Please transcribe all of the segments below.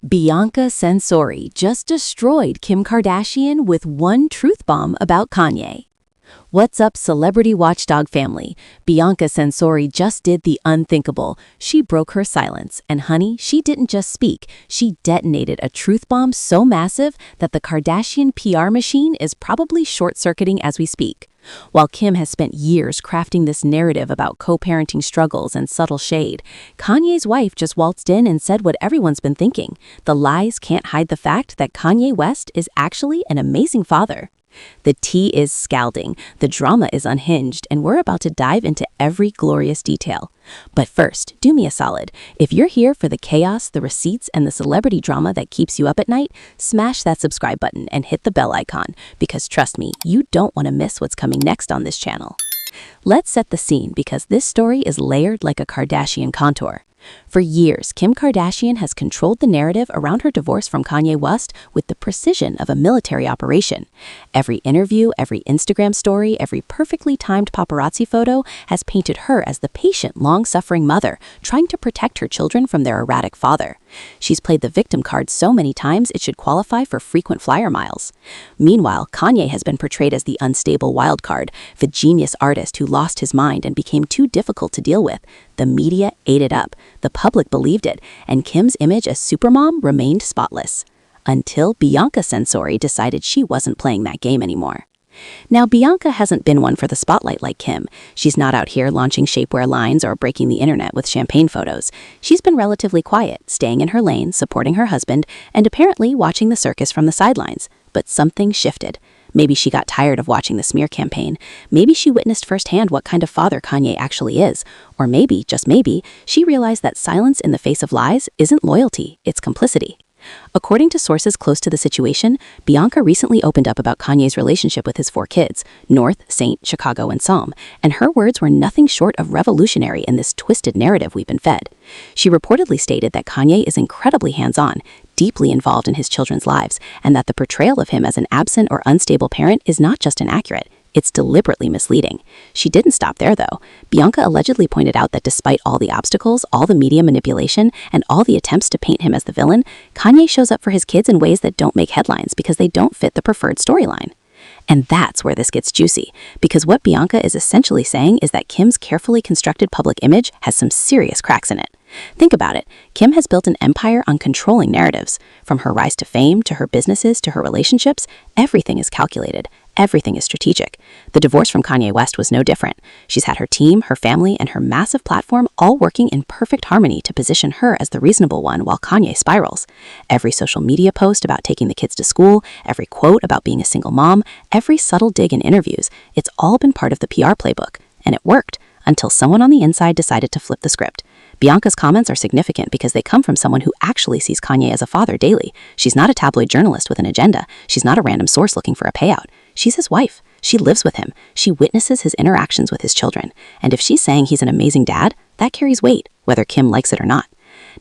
Bianca Censori just destroyed Kim Kardashian with one truth bomb about Kanye. What's up, Celebrity Watchdog family? Bianca Censori just did the unthinkable. She broke her silence, and honey, she didn't just speak. She detonated a truth bomb so massive that the Kardashian PR machine is probably short-circuiting as we speak. While Kim has spent years crafting this narrative about co-parenting struggles and subtle shade, Kanye's wife just waltzed in and said what everyone's been thinking. The lies can't hide the fact that Kanye West is actually an amazing father. The tea is scalding, the drama is unhinged, and we're about to dive into every glorious detail. But first, do me a solid. If you're here for the chaos, the receipts, and the celebrity drama that keeps you up at night, smash that subscribe button and hit the bell icon, because trust me, you don't want to miss what's coming next on this channel. Let's set the scene because this story is layered like a Kardashian contour. For years, Kim Kardashian has controlled the narrative around her divorce from Kanye West with the precision of a military operation. Every interview, every Instagram story, every perfectly timed paparazzi photo has painted her as the patient, long-suffering mother trying to protect her children from their erratic father. She's played the victim card so many times it should qualify for frequent flyer miles. Meanwhile, Kanye has been portrayed as the unstable wild card, the genius artist who lost his mind and became too difficult to deal with. The media ate it up, the public believed it, and Kim's image as supermom remained spotless. Until Bianca Censori decided she wasn't playing that game anymore. Now, Bianca hasn't been one for the spotlight like Kim. She's not out here launching shapewear lines or breaking the internet with champagne photos. She's been relatively quiet, staying in her lane, supporting her husband, and apparently watching the circus from the sidelines. But something shifted. Maybe she got tired of watching the smear campaign. Maybe she witnessed firsthand what kind of father Kanye actually is. Or maybe, just maybe, she realized that silence in the face of lies isn't loyalty, it's complicity. According to sources close to the situation, Bianca recently opened up about Kanye's relationship with his 4 kids, North, Saint, Chicago, and Psalm, and her words were nothing short of revolutionary in this twisted narrative we've been fed. She reportedly stated that Kanye is incredibly hands-on, deeply involved in his children's lives, and that the portrayal of him as an absent or unstable parent is not just inaccurate, it's deliberately misleading. She didn't stop there, though. Bianca allegedly pointed out that despite all the obstacles, all the media manipulation, and all the attempts to paint him as the villain, Kanye shows up for his kids in ways that don't make headlines because they don't fit the preferred storyline. And that's where this gets juicy, because what Bianca is essentially saying is that Kim's carefully constructed public image has some serious cracks in it. Think about it. Kim has built an empire on controlling narratives. From her rise to fame, to her businesses, to her relationships, everything is calculated. Everything is strategic. The divorce from Kanye West was no different. She's had her team, her family, and her massive platform all working in perfect harmony to position her as the reasonable one while Kanye spirals. Every social media post about taking the kids to school, every quote about being a single mom, every subtle dig in interviews, it's all been part of the PR playbook. And it worked, until someone on the inside decided to flip the script. Bianca's comments are significant because they come from someone who actually sees Kanye as a father daily. She's not a tabloid journalist with an agenda. She's not a random source looking for a payout. She's his wife. She lives with him. She witnesses his interactions with his children. And if she's saying he's an amazing dad, that carries weight, whether Kim likes it or not.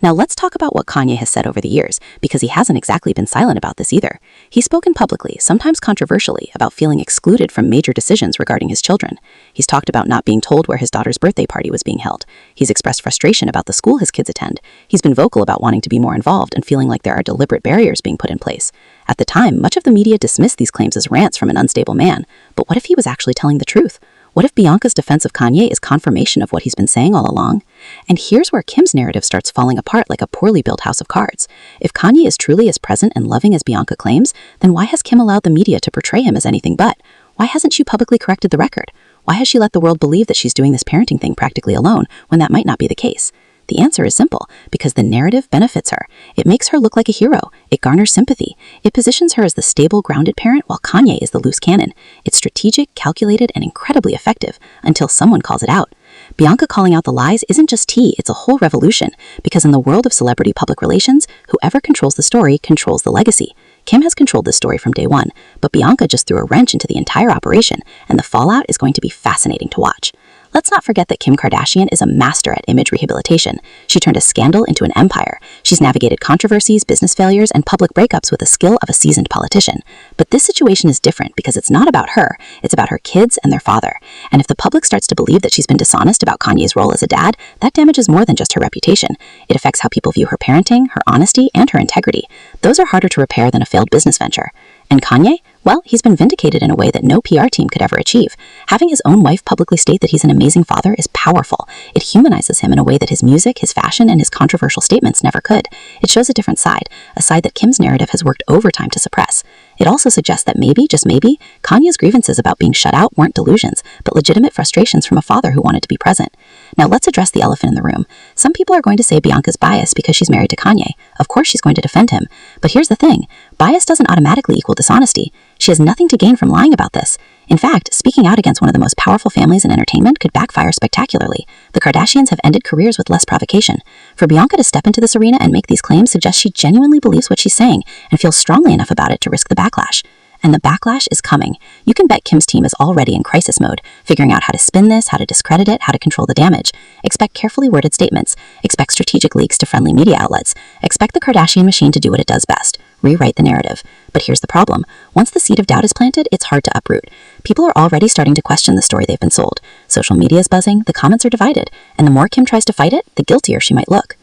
Now let's talk about what Kanye has said over the years, because he hasn't exactly been silent about this either. He's spoken publicly, sometimes controversially, about feeling excluded from major decisions regarding his children. He's talked about not being told where his daughter's birthday party was being held. He's expressed frustration about the school his kids attend. He's been vocal about wanting to be more involved and feeling like there are deliberate barriers being put in place. At the time, much of the media dismissed these claims as rants from an unstable man. But what if he was actually telling the truth? What if Bianca's defense of Kanye is confirmation of what he's been saying all along? And here's where Kim's narrative starts falling apart like a poorly built house of cards. If Kanye is truly as present and loving as Bianca claims, then why has Kim allowed the media to portray him as anything but? Why hasn't she publicly corrected the record? Why has she let the world believe that she's doing this parenting thing practically alone when that might not be the case? The answer is simple, because the narrative benefits her. It makes her look like a hero. It garners sympathy. It positions her as the stable, grounded parent while Kanye is the loose cannon. It's strategic, calculated, and incredibly effective until someone calls it out. Bianca calling out the lies isn't just tea, it's a whole revolution, because in the world of celebrity public relations, whoever controls the story controls the legacy. Kim has controlled this story from day one, but Bianca just threw a wrench into the entire operation, and the fallout is going to be fascinating to watch. Let's not forget that Kim Kardashian is a master at image rehabilitation. She turned a scandal into an empire. She's navigated controversies, business failures, and public breakups with the skill of a seasoned politician. But this situation is different because it's not about her, it's about her kids and their father. And if the public starts to believe that she's been dishonest about Kanye's role as a dad, that damages more than just her reputation. It affects how people view her parenting, her honesty, and her integrity. Those are harder to repair than a failed business venture. And Kanye? Well, he's been vindicated in a way that no PR team could ever achieve. Having his own wife publicly state that he's an amazing father is powerful. It humanizes him in a way that his music, his fashion, and his controversial statements never could. It shows a different side, a side that Kim's narrative has worked overtime to suppress. It also suggests that maybe, just maybe, Kanye's grievances about being shut out weren't delusions, but legitimate frustrations from a father who wanted to be present. Now let's address the elephant in the room. Some people are going to say Bianca's biased because she's married to Kanye. Of course she's going to defend him. But here's the thing. Bias doesn't automatically equal dishonesty. She has nothing to gain from lying about this. In fact, speaking out against one of the most powerful families in entertainment could backfire spectacularly. The Kardashians have ended careers with less provocation. For Bianca to step into this arena and make these claims suggests she genuinely believes what she's saying and feels strongly enough about it to risk the backlash. And the backlash is coming. You can bet Kim's team is already in crisis mode, figuring out how to spin this, how to discredit it, how to control the damage. Expect carefully worded statements. Expect strategic leaks to friendly media outlets. Expect the Kardashian machine to do what it does best: rewrite the narrative. But here's the problem. Once the seed of doubt is planted, it's hard to uproot. People are already starting to question the story they've been sold. Social media is buzzing, the comments are divided, and the more Kim tries to fight it, the guiltier she might look.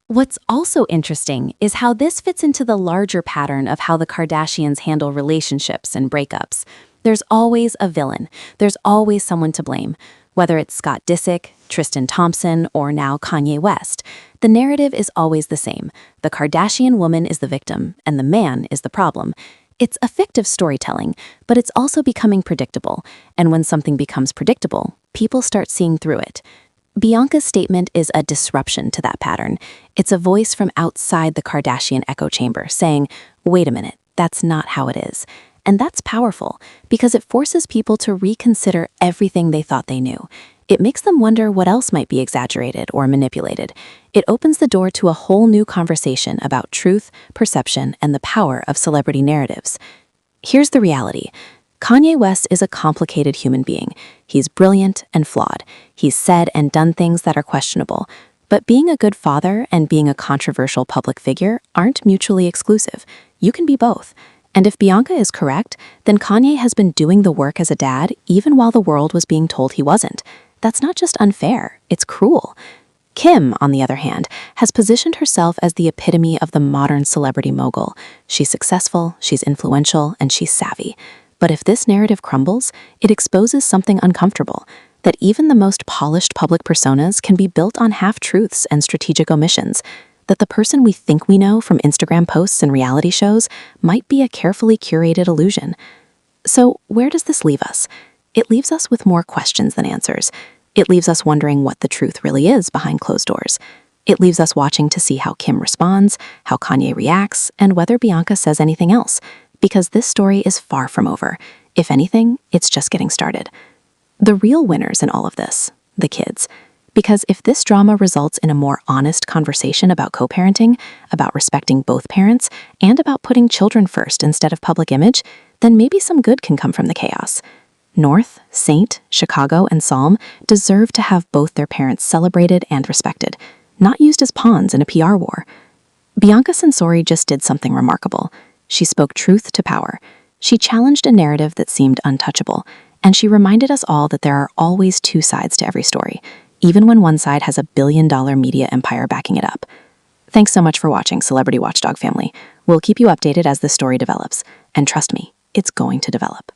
What's also interesting is how this fits into the larger pattern of how the Kardashians handle relationships and breakups. There's always a villain. There's always someone to blame. Whether it's Scott Disick, Tristan Thompson, or now Kanye West, the narrative is always the same. The Kardashian woman is the victim, and the man is the problem. It's a fictive storytelling, but it's also becoming predictable. And when something becomes predictable, people start seeing through it. Bianca's statement is a disruption to that pattern. It's a voice from outside the Kardashian echo chamber saying, wait a minute, that's not how it is. And that's powerful because it forces people to reconsider everything they thought they knew. It makes them wonder what else might be exaggerated or manipulated. It opens the door to a whole new conversation about truth, perception, and the power of celebrity narratives. Here's the reality. Kanye West is a complicated human being. He's brilliant and flawed. He's said and done things that are questionable. But being a good father and being a controversial public figure aren't mutually exclusive. You can be both. And if Bianca is correct, then Kanye has been doing the work as a dad even while the world was being told he wasn't. That's not just unfair, it's cruel. Kim, on the other hand, has positioned herself as the epitome of the modern celebrity mogul. She's successful, she's influential, and she's savvy. But if this narrative crumbles, it exposes something uncomfortable, that even the most polished public personas can be built on half-truths and strategic omissions, that the person we think we know from Instagram posts and reality shows might be a carefully curated illusion. So where does this leave us? It leaves us with more questions than answers. It leaves us wondering what the truth really is behind closed doors. It leaves us watching to see how Kim responds, how Kanye reacts, and whether Bianca says anything else. Because this story is far from over. If anything, it's just getting started. The real winners in all of this, the kids. Because if this drama results in a more honest conversation about co-parenting, about respecting both parents, and about putting children first instead of public image, then maybe some good can come from the chaos. North, Saint, Chicago, and Psalm deserve to have both their parents celebrated and respected, not used as pawns in a PR war. Bianca Censori just did something remarkable. She spoke truth to power. She challenged a narrative that seemed untouchable, and she reminded us all that there are always two sides to every story, even when one side has a billion-dollar media empire backing it up. Thanks so much for watching, Celebrity Watchdog family. We'll keep you updated as the story develops, and trust me, it's going to develop.